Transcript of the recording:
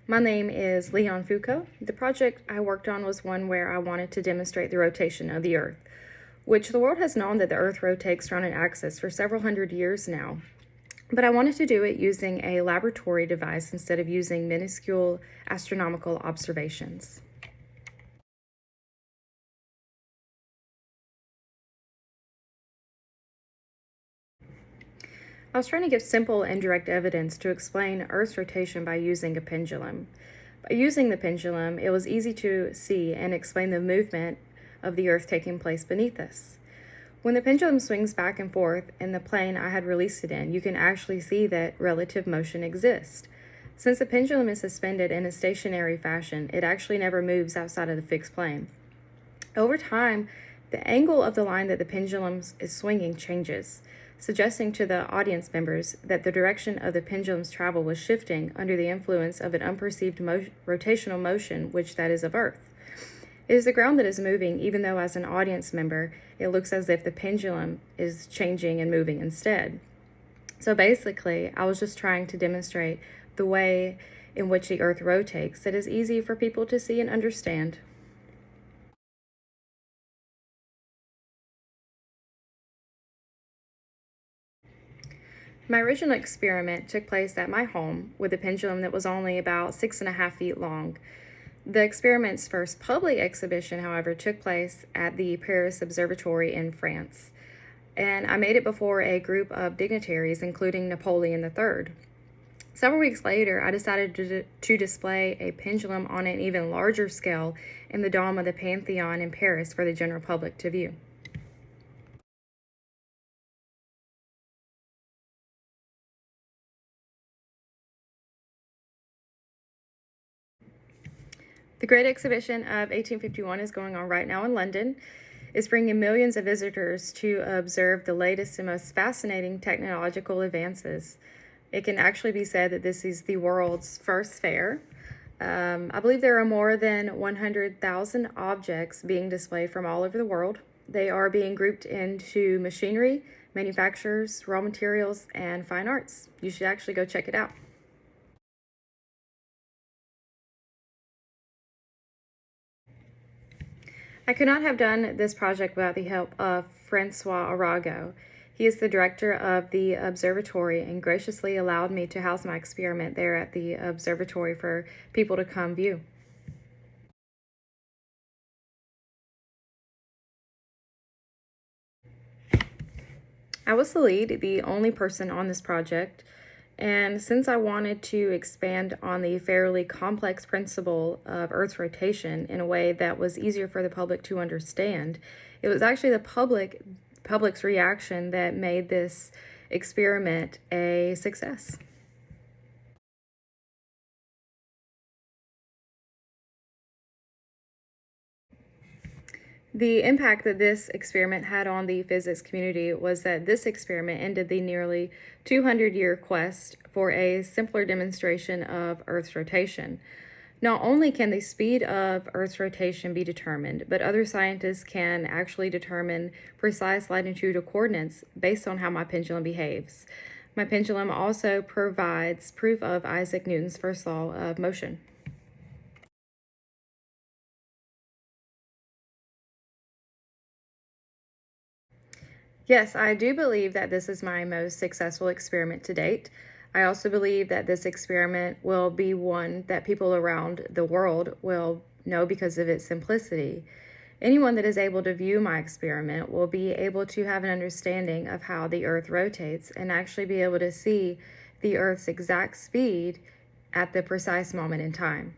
My name is Leon Foucault. The project I worked on was one where I wanted to demonstrate the rotation of the Earth, which the world has known that the Earth rotates around an axis for several hundred years now. But I wanted to do it using a laboratory device instead of using minuscule astronomical observations. I was trying to give simple and direct evidence to explain Earth's rotation by using a pendulum. By using the pendulum, it was easy to see and explain the movement of the Earth taking place beneath us. When the pendulum swings back and forth in the plane I had released it in, you can actually see that relative motion exists. Since the pendulum is suspended in a stationary fashion, it actually never moves outside of the fixed plane. Over time, the angle of the line that the pendulum is swinging changes, suggesting to the audience members that the direction of the pendulum's travel was shifting under the influence of an unperceived rotational motion, which that is of Earth. It is the ground that is moving, even though as an audience member, it looks as if the pendulum is changing and moving instead. So basically, I was just trying to demonstrate the way in which the Earth rotates that is easy for people to see and understand. My original experiment took place at my home with a pendulum that was only about 6.5 feet long. The experiment's first public exhibition, however, took place at the Paris Observatory in France, and I made it before a group of dignitaries, including Napoleon III. Several weeks later, I decided to display a pendulum on an even larger scale in the Dome of the Pantheon in Paris for the general public to view. The Great Exhibition of 1851 is going on right now in London. It's bringing millions of visitors to observe the latest and most fascinating technological advances. It can actually be said that this is the world's first fair. I believe there are more than 100,000 objects being displayed from all over the world. They are being grouped into machinery, manufacturers, raw materials, and fine arts. You should actually go check it out. I could not have done this project without the help of Francois Arago. He is the director of the observatory and graciously allowed me to house my experiment there at the observatory for people to come view. I was the lead, the only person on this project, and since I wanted to expand on the fairly complex principle of Earth's rotation in a way that was easier for the public to understand, it was actually the public's reaction that made this experiment a success. The impact that this experiment had on the physics community was that this experiment ended the nearly 200-year quest for a simpler demonstration of Earth's rotation. Not only can the speed of Earth's rotation be determined, but other scientists can actually determine precise longitudinal coordinates based on how my pendulum behaves. My pendulum also provides proof of Isaac Newton's first law of motion. Yes, I do believe that this is my most successful experiment to date. I also believe that this experiment will be one that people around the world will know because of its simplicity. Anyone that is able to view my experiment will be able to have an understanding of how the Earth rotates and actually be able to see the Earth's exact speed at the precise moment in time.